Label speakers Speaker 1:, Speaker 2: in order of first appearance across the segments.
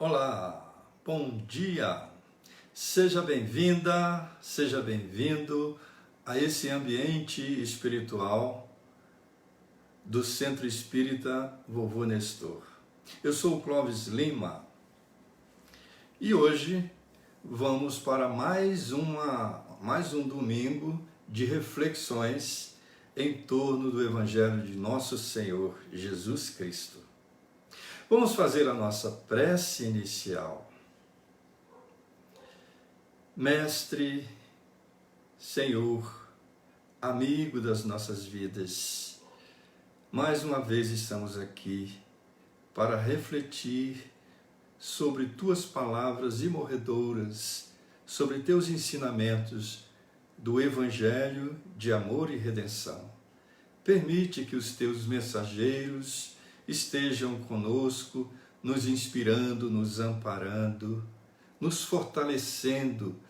Speaker 1: Olá, bom dia! Seja bem-vinda, seja bem-vindo a esse ambiente espiritual do Centro Espírita Vovô Nestor. Eu sou o Clóvis Lima e hoje vamos para mais um domingo de reflexões em torno do Evangelho de Nosso Senhor Jesus Cristo. Vamos fazer a nossa prece inicial. Mestre, Senhor, amigo das nossas vidas, mais uma vez estamos aqui para refletir sobre Tuas palavras imorredoras, sobre Teus ensinamentos do Evangelho de amor e redenção. Permite que os Teus mensageiros estejam conosco, nos inspirando, nos amparando, nos fortalecendo,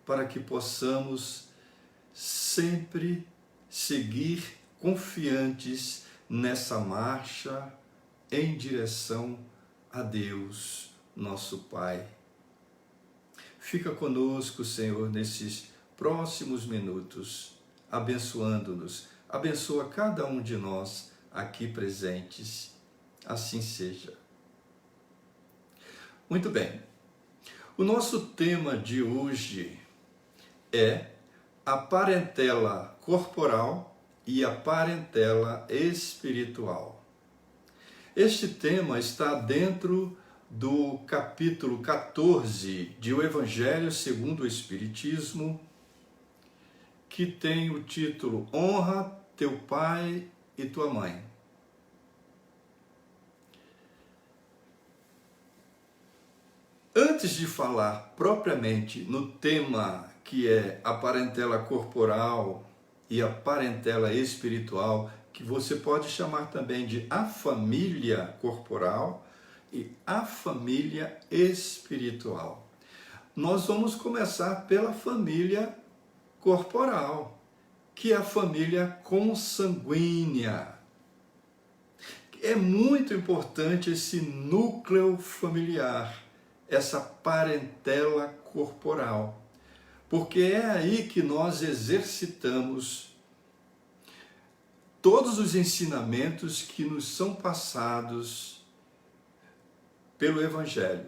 Speaker 1: para que possamos sempre seguir confiantes nessa marcha em direção a Deus, nosso Pai. Fica conosco, Senhor, nesses próximos minutos, abençoando-nos. Abençoa cada um de nós aqui presentes. Assim seja. Muito bem. O nosso tema de hoje é a parentela corporal e a parentela espiritual. Este tema está dentro do capítulo 14 de O Evangelho segundo o Espiritismo, que tem o título Honra teu pai e tua mãe. Antes de falar propriamente no tema que é a parentela corporal e a parentela espiritual, que você pode chamar também de a família corporal e a família espiritual, nós vamos começar pela família corporal, que é a família consanguínea. É muito importante esse núcleo familiar, essa parentela corporal, porque é aí que nós exercitamos todos os ensinamentos que nos são passados pelo Evangelho.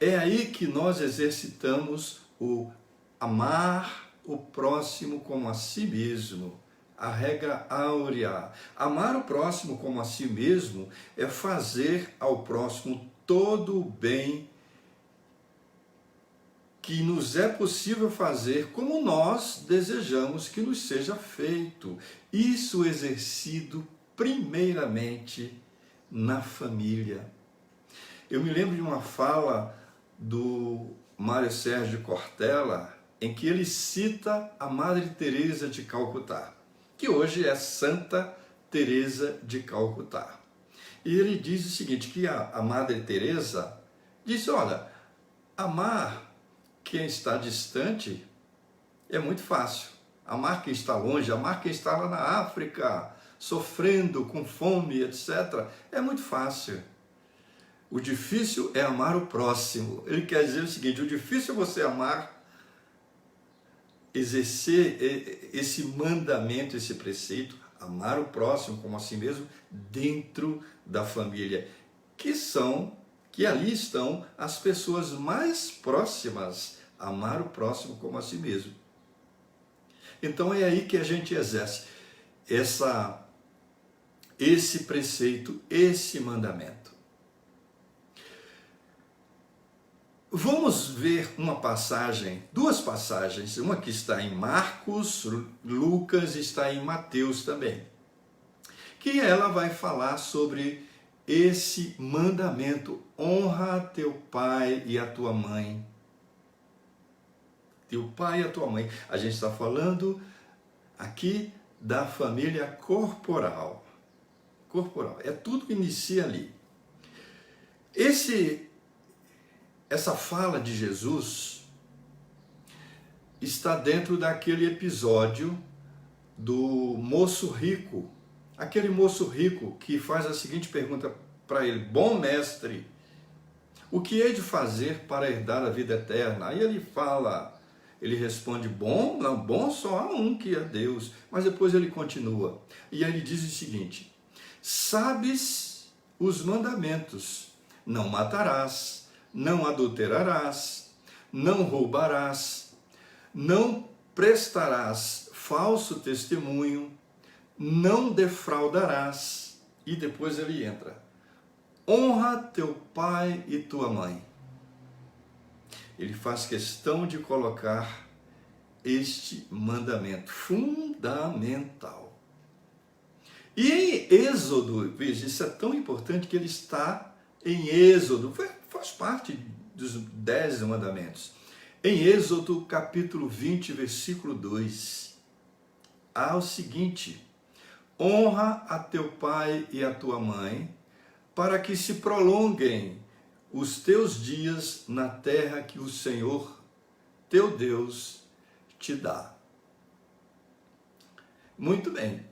Speaker 1: É aí que nós exercitamos o amar o próximo como a si mesmo, a regra áurea. Amar o próximo como a si mesmo é fazer ao próximo todo o bem que nos é possível fazer como nós desejamos que nos seja feito. Isso exercido primeiramente na família. Eu me lembro de uma fala do Mário Sérgio Cortella, em que ele cita a Madre Teresa de Calcutá, que hoje é Santa Teresa de Calcutá. E ele diz o seguinte, que a Madre Teresa disse, olha, amar quem está distante é muito fácil. Amar quem está longe, amar quem está lá na África, sofrendo, com fome, etc., é muito fácil. O difícil é amar o próximo. Ele quer dizer o seguinte, o difícil é você amar, exercer esse mandamento, esse preceito, amar o próximo como a si mesmo, dentro da família, que ali estão as pessoas mais próximas, amar o próximo como a si mesmo. Então é aí que a gente exerce esse preceito, esse mandamento. Vamos ver uma passagem, duas passagens, uma que está em Marcos, Lucas e está em Mateus também, que ela vai falar sobre esse mandamento, honra teu pai e a tua mãe. Teu pai e a tua mãe. A gente está falando aqui da família corporal. Corporal, é tudo que inicia ali. Essa fala de Jesus está dentro daquele episódio do moço rico, aquele moço rico que faz a seguinte pergunta para ele, bom mestre, o que hei de fazer para herdar a vida eterna? Aí ele responde, bom, não, bom só há um, que é Deus. Mas depois ele continua, e aí ele diz o seguinte, sabes os mandamentos, não matarás, não adulterarás, não roubarás, não prestarás falso testemunho, não defraudarás. E depois ele entra, honra teu pai e tua mãe. Ele faz questão de colocar este mandamento fundamental. E em Êxodo, veja, isso é tão importante que ele está em Êxodo, faz parte dos 10 mandamentos. Em Êxodo capítulo 20, versículo 2, há o seguinte, honra a teu pai e a tua mãe, para que se prolonguem os teus dias na terra que o Senhor, teu Deus, te dá. Muito bem.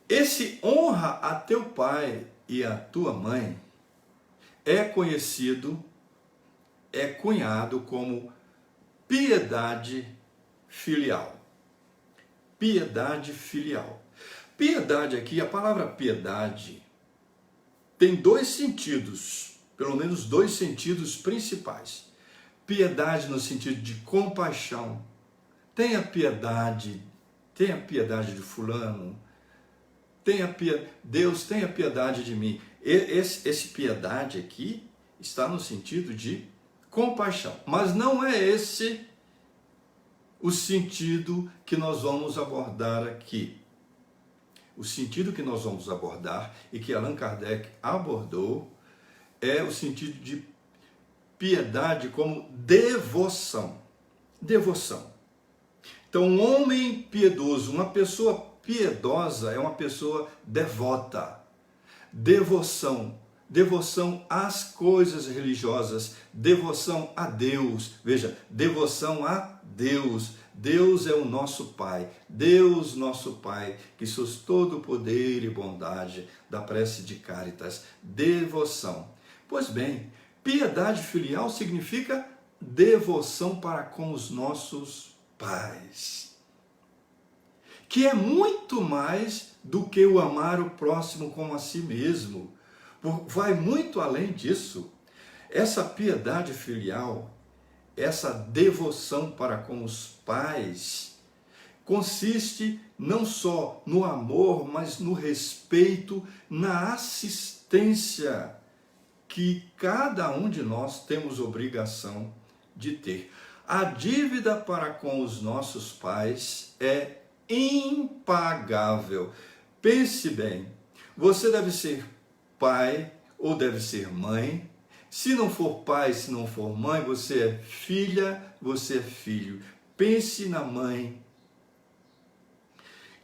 Speaker 1: Esse honra a teu pai e a tua mãe é conhecido, é cunhado como piedade filial. Piedade filial. Piedade aqui, a palavra piedade tem 2 sentidos, pelo menos 2 sentidos principais. Piedade no sentido de compaixão. Tenha piedade de fulano. Deus tenha piedade de mim. Esse piedade aqui está no sentido de compaixão. Mas não é esse o sentido que nós vamos abordar aqui. O sentido que nós vamos abordar e que Allan Kardec abordou é o sentido de piedade como devoção. Devoção. Então, um homem piedoso, uma pessoa piedosa é uma pessoa devota. Devoção. Devoção às coisas religiosas. Devoção a Deus. Veja, devoção a Deus. Deus é o nosso Pai. Deus, nosso Pai, que sois todo o poder e bondade da prece de Caritas. Devoção. Pois bem, piedade filial significa devoção para com os nossos pais, que é muito mais do que o amar o próximo como a si mesmo, vai muito além disso. Essa piedade filial, essa devoção para com os pais, consiste não só no amor, mas no respeito, na assistência que cada um de nós temos obrigação de ter. A dívida para com os nossos pais é impagável. Pense bem, você deve ser pai ou deve ser mãe. Se não for pai, se não for mãe, você é filha, você é filho. Pense na mãe.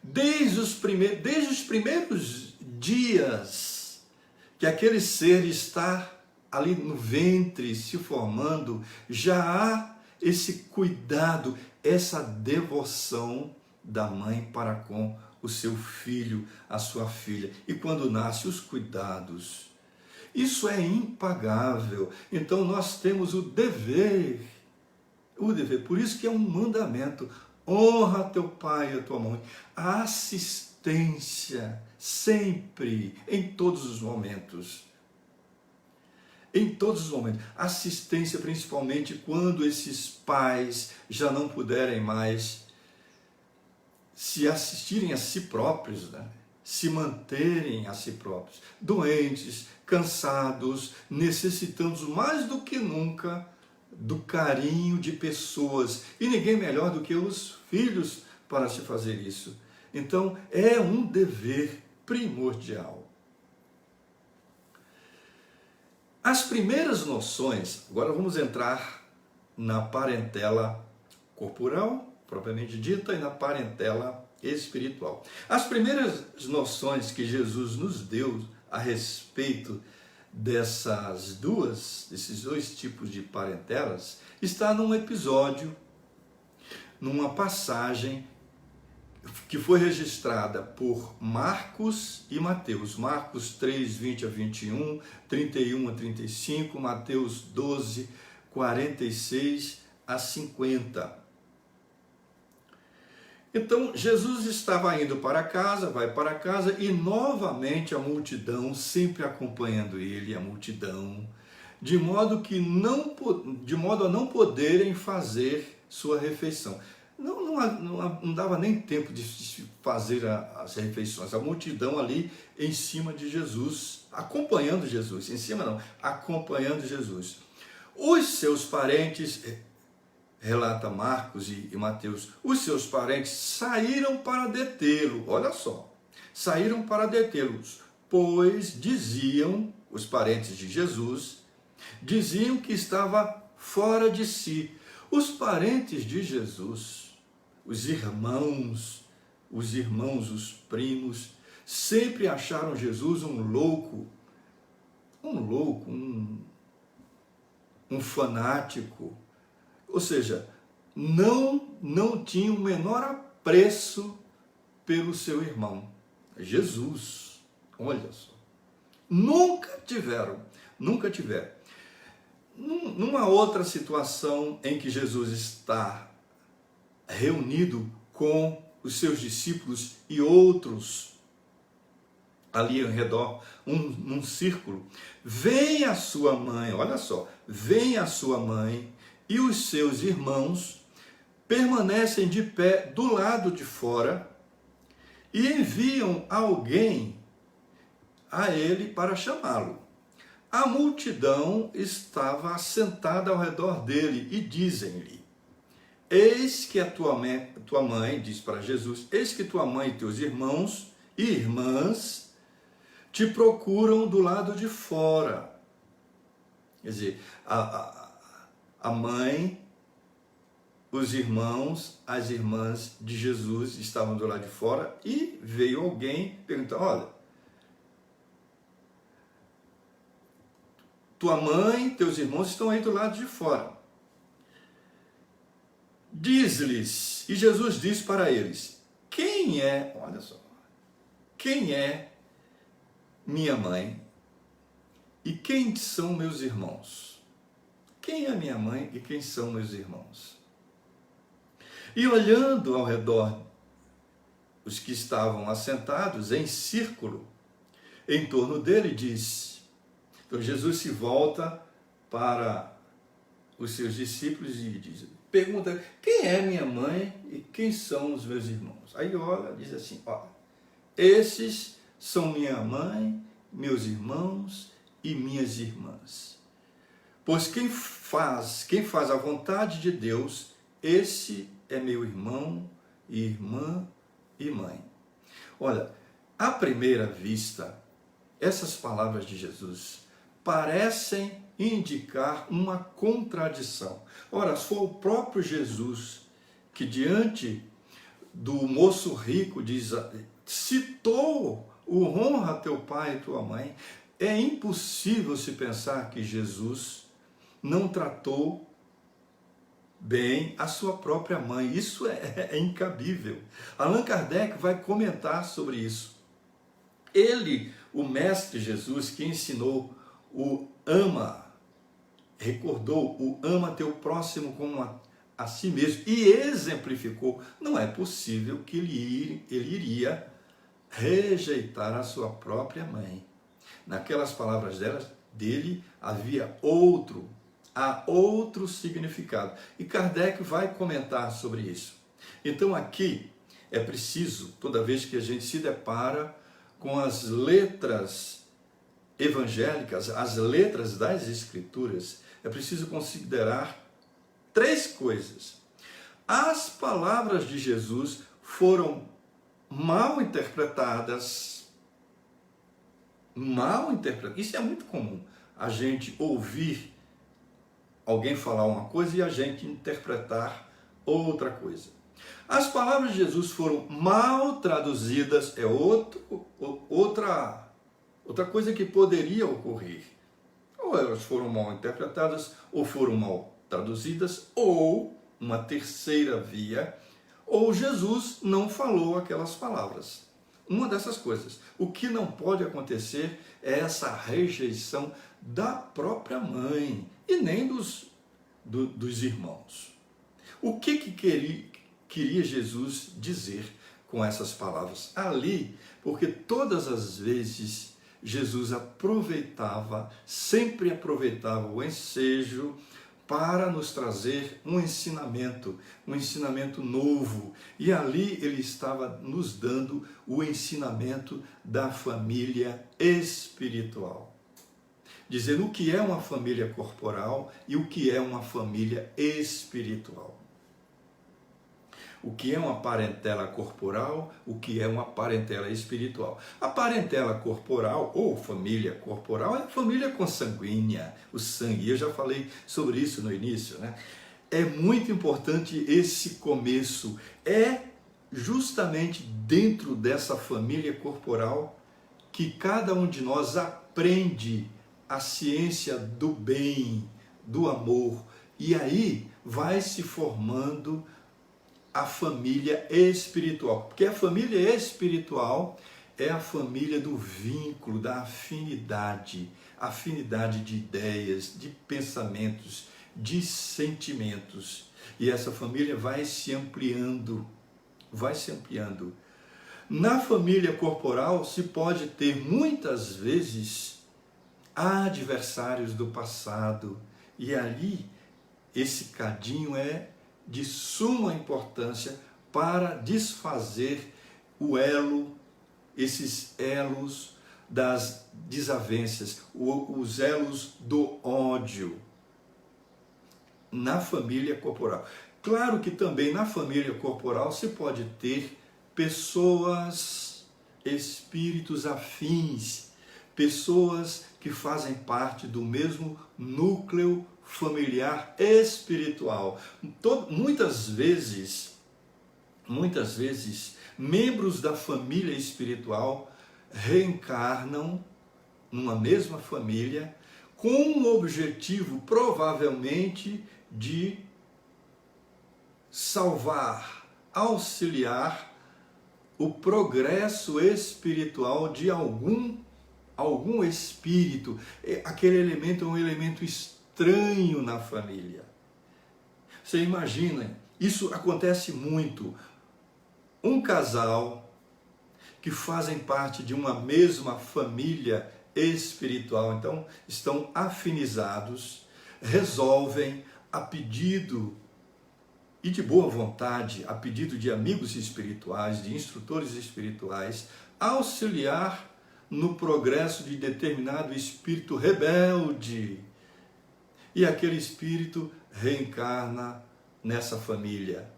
Speaker 1: Desde os primeiros dias que aquele ser está ali no ventre se formando, já há esse cuidado, essa devoção da mãe para com o seu filho, a sua filha. E quando nasce, os cuidados. Isso é impagável. Então nós temos o dever, por isso que é um mandamento. Honra teu pai e a tua mãe. A assistência, sempre, em todos os momentos. Em todos os momentos. Assistência principalmente quando esses pais já não puderem mais se assistirem a si próprios, né? Se manterem a si próprios. Doentes, cansados, necessitando mais do que nunca do carinho de pessoas. E ninguém melhor do que os filhos para se fazer isso. Então, é um dever primordial. As primeiras noções, agora vamos entrar na parentela corporal, propriamente dita, e na parentela espiritual. As primeiras noções que Jesus nos deu a respeito desses dois tipos de parentelas, está num episódio, numa passagem que foi registrada por Marcos e Mateus. Marcos 3, 20 a 21, 31 a 35, Mateus 12, 46 a 50. Então, Jesus estava indo para casa, vai para casa, e novamente a multidão, sempre acompanhando ele, a multidão, de modo a não poderem fazer sua refeição. Não dava nem tempo de fazer as refeições. A multidão ali em cima de Jesus, acompanhando Jesus. Em cima não, acompanhando Jesus. Os seus parentes, relata Marcos e Mateus, os seus parentes saíram para detê-lo. Olha só, saíram para detê-los, pois diziam, os parentes de Jesus, diziam que estava fora de si. Os parentes de Jesus, os irmãos, os primos, sempre acharam Jesus um louco, um fanático. Ou seja, não tinham o menor apreço pelo seu irmão, Jesus. Olha só. Nunca tiveram. Numa outra situação em que Jesus está reunido com os seus discípulos e outros ali ao redor, num círculo, vem a sua mãe, olha só, vem a sua mãe e os seus irmãos permanecem de pé do lado de fora e enviam alguém a ele para chamá-lo. A multidão estava assentada ao redor dele e dizem-lhe: eis que a tua mãe, diz para Jesus, eis que tua mãe e teus irmãos e irmãs te procuram do lado de fora. Quer dizer, a mãe, os irmãos, as irmãs de Jesus estavam do lado de fora e veio alguém perguntar: olha, tua mãe, teus irmãos estão aí do lado de fora. Diz-lhes, e Jesus diz para eles: quem é, olha só, quem é minha mãe e quem são meus irmãos? Quem é minha mãe e quem são meus irmãos? E olhando ao redor, os que estavam assentados em círculo em torno dele, diz. Então Jesus se volta para os seus discípulos e diz, pergunta: quem é minha mãe e quem são os meus irmãos? Aí olha, diz assim: olha, esses são minha mãe, meus irmãos e minhas irmãs. Pois quem faz a vontade de Deus, esse é meu irmão, irmã e mãe. Olha, à primeira vista, essas palavras de Jesus parecem indicar uma contradição. Ora, se for o próprio Jesus que diante do moço rico citou o honra teu pai e tua mãe, é impossível se pensar que Jesus não tratou bem a sua própria mãe. Isso é incabível. Allan Kardec vai comentar sobre isso. Ele, o mestre Jesus, que ensinou o ama, recordou o ama teu próximo como a si mesmo e exemplificou, não é possível que ele iria rejeitar a sua própria mãe. Naquelas palavras dele havia outro significado. E Kardec vai comentar sobre isso. Então aqui é preciso, toda vez que a gente se depara com as letras evangélicas, as letras das Escrituras, é preciso considerar três coisas. As palavras de Jesus foram mal interpretadas. Isso é muito comum, a gente ouvir alguém falar uma coisa e a gente interpretar outra coisa. As palavras de Jesus foram mal traduzidas, é outra coisa que poderia ocorrer. Ou elas foram mal interpretadas, ou foram mal traduzidas, ou uma terceira via, ou Jesus não falou aquelas palavras. Uma dessas coisas. O que não pode acontecer é essa rejeição da própria mãe e nem dos irmãos. O que queria Jesus dizer com essas palavras? Ali, porque todas as vezes Jesus sempre aproveitava o ensejo para nos trazer um ensinamento novo. E ali ele estava nos dando o ensinamento da família espiritual. Dizendo o que é uma família corporal e o que é uma família espiritual. O que é uma parentela corporal, o que é uma parentela espiritual. A parentela corporal, ou família corporal, é a família consanguínea, o sangue. Eu já falei sobre isso no início, né? É muito importante esse começo. É justamente dentro dessa família corporal que cada um de nós aprende a ciência do bem, do amor. E aí vai se formando a família espiritual, porque a família espiritual é a família do vínculo, da afinidade de ideias, de pensamentos, de sentimentos. E essa família vai se ampliando. Na família corporal se pode ter muitas vezes adversários do passado, e ali esse cadinho é de suma importância para desfazer esses elos das desavenças, os elos do ódio na família corporal. Claro que também na família corporal se pode ter pessoas, espíritos afins, pessoas que fazem parte do mesmo núcleo familiar espiritual. Muitas vezes, membros da família espiritual reencarnam numa mesma família com o objetivo, provavelmente, de salvar, auxiliar o progresso espiritual de algum espírito. Aquele elemento é um elemento estranho na família. Você imagina, isso acontece muito. Um casal que fazem parte de uma mesma família espiritual, então estão afinizados, resolvem a pedido e de boa vontade, a pedido de amigos espirituais, de instrutores espirituais, auxiliar no progresso de determinado espírito rebelde. E aquele espírito reencarna nessa família.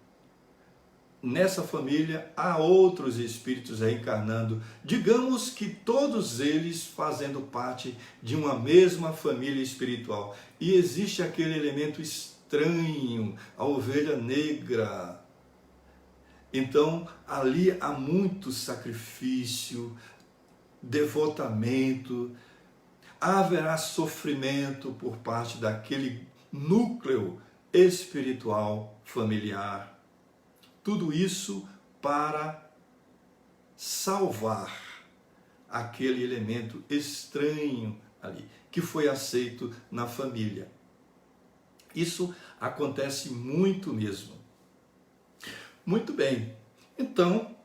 Speaker 1: Nessa família há outros espíritos reencarnando. Digamos que todos eles fazendo parte de uma mesma família espiritual. E existe aquele elemento estranho, a ovelha negra. Então, ali há muito sacrifício, devotamento, haverá sofrimento por parte daquele núcleo espiritual familiar. Tudo isso para salvar aquele elemento estranho ali, que foi aceito na família. Isso acontece muito mesmo. Muito bem. Então,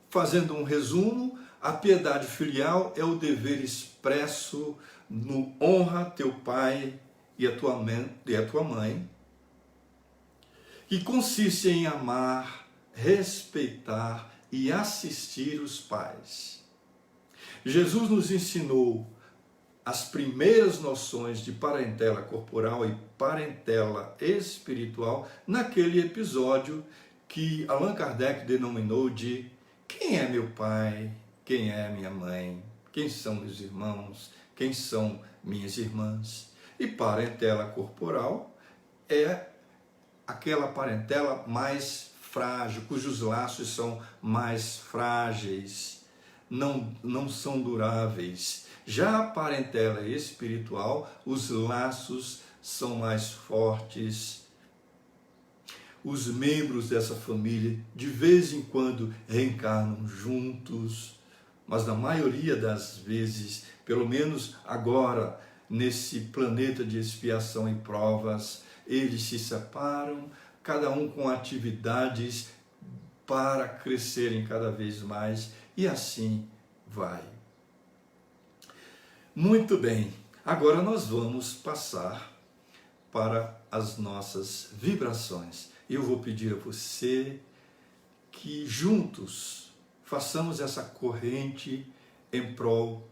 Speaker 1: fazendo um resumo, a piedade filial é o dever expresso no honra teu pai e a tua mãe, que consiste em amar, respeitar e assistir os pais. Jesus nos ensinou as primeiras noções de parentela corporal e parentela espiritual naquele episódio que Allan Kardec denominou de quem é meu pai, quem é minha mãe, quem são meus irmãos, quem são minhas irmãs. E parentela corporal é aquela parentela mais frágil, cujos laços são mais frágeis, não são duráveis. Já a parentela espiritual, os laços são mais fortes. os membros dessa família de vez em quando reencarnam juntos, mas na maioria das vezes, pelo menos agora, nesse planeta de expiação e provas, eles se separam, cada um com atividades para crescerem cada vez mais, e assim vai. Muito bem, agora nós vamos passar para as nossas vibrações. Eu vou pedir a você que juntos façamos essa corrente em prol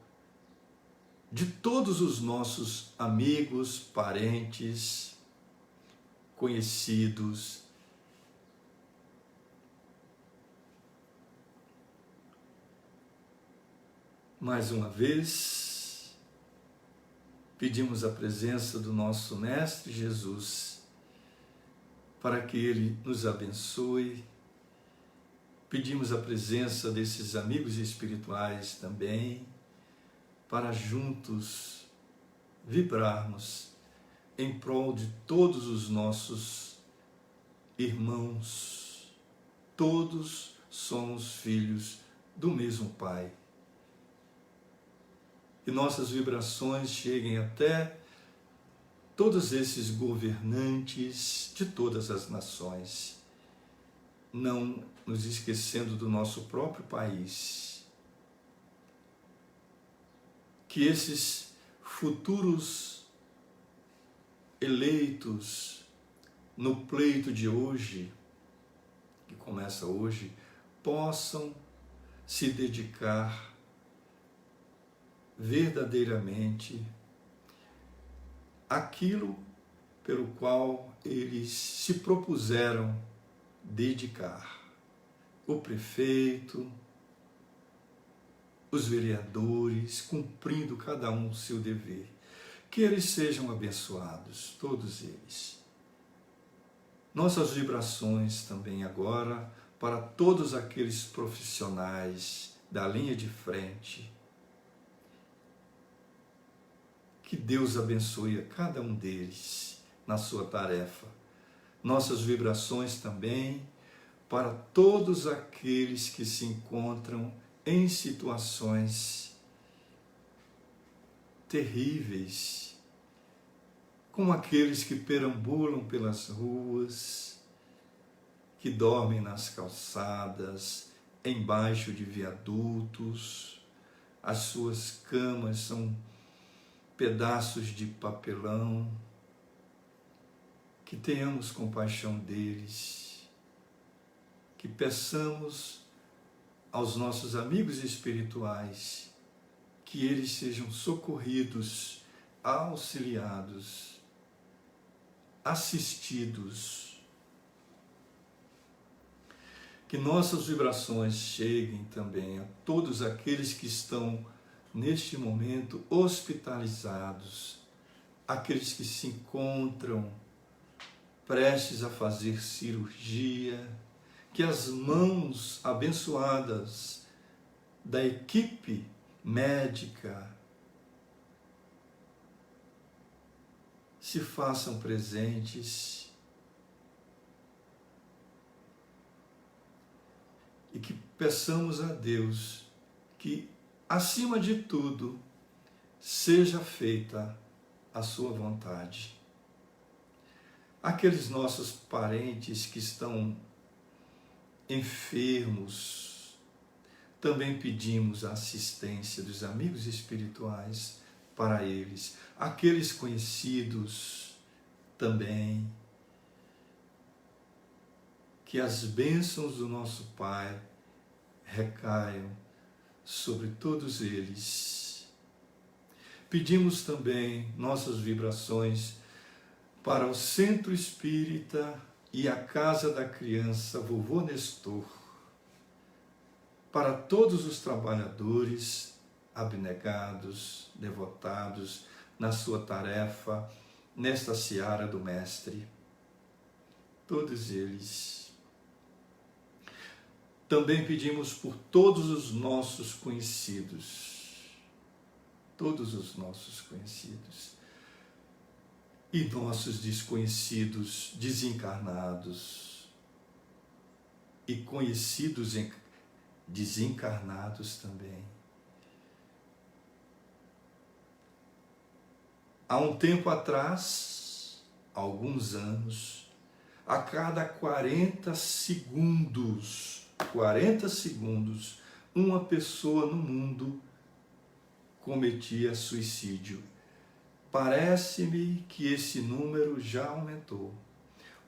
Speaker 1: de todos os nossos amigos, parentes, conhecidos. Mais uma vez, pedimos a presença do nosso Mestre Jesus para que Ele nos abençoe. Pedimos a presença desses amigos espirituais também, para juntos vibrarmos em prol de todos os nossos irmãos. Todos somos filhos do mesmo Pai. E nossas vibrações cheguem até todos esses governantes de todas as nações, não nos esquecendo do nosso próprio país. Que esses futuros eleitos no pleito de hoje, que começa hoje, possam se dedicar verdadeiramente àquilo pelo qual eles se propuseram dedicar. O prefeito, os vereadores, cumprindo cada um o seu dever. Que eles sejam abençoados, todos eles. Nossas vibrações também agora para todos aqueles profissionais da linha de frente. Que Deus abençoe a cada um deles na sua tarefa. Nossas vibrações também para todos aqueles que se encontram em situações terríveis, como aqueles que perambulam pelas ruas, que dormem nas calçadas, embaixo de viadutos, as suas camas são pedaços de papelão. Que tenhamos compaixão deles, que peçamos aos nossos amigos espirituais que eles sejam socorridos, auxiliados, assistidos. Que nossas vibrações cheguem também a todos aqueles que estão neste momento hospitalizados, aqueles que se encontram prestes a fazer cirurgia, que as mãos abençoadas da equipe médica se façam presentes e que peçamos a Deus que, acima de tudo, seja feita a sua vontade. Aqueles nossos parentes que estão enfermos, também pedimos a assistência dos amigos espirituais para eles. Aqueles conhecidos também, que as bênçãos do nosso Pai recaiam sobre todos eles. Pedimos também nossas vibrações para o Centro Espírita e a Casa da Criança Vovô Nestor, para todos os trabalhadores abnegados, devotados na sua tarefa, nesta seara do Mestre, todos eles. Também pedimos por todos os nossos conhecidos, e nossos desconhecidos, desencarnados, e conhecidos desencarnados também. Há um tempo atrás, há alguns anos, a cada 40 segundos, uma pessoa no mundo cometia suicídio. Parece-me que esse número já aumentou,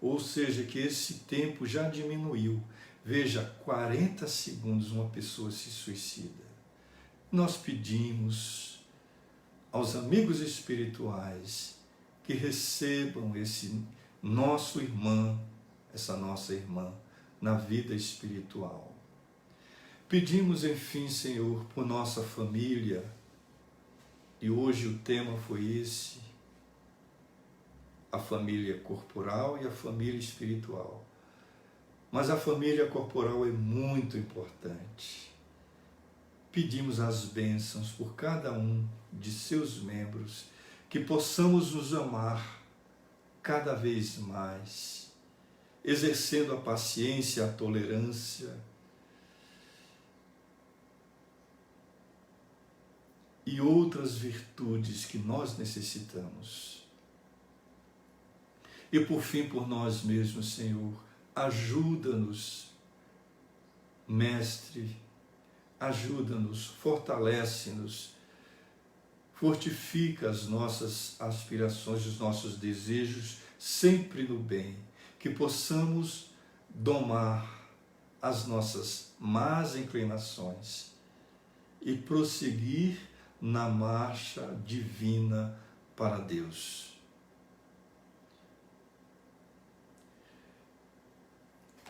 Speaker 1: ou seja, que esse tempo já diminuiu. Veja, 40 segundos uma pessoa se suicida. Nós pedimos aos amigos espirituais que recebam esse nosso irmão, essa nossa irmã, na vida espiritual. Pedimos, enfim, Senhor, por nossa família, e hoje o tema foi esse, a família corporal e a família espiritual. Mas a família corporal é muito importante. Pedimos as bênçãos por cada um de seus membros, que possamos nos amar cada vez mais, exercendo a paciência, a tolerância e outras virtudes que nós necessitamos. E por fim, por nós mesmos, Senhor, ajuda-nos, Mestre, ajuda-nos, fortalece-nos, fortifica as nossas aspirações, os nossos desejos, sempre no bem, que possamos domar as nossas más inclinações e prosseguir na marcha divina para Deus.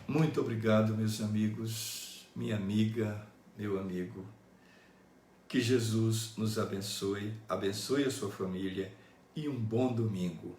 Speaker 1: Muito obrigado, meus amigos, minha amiga, meu amigo. Que Jesus nos abençoe, abençoe a sua família e um bom domingo.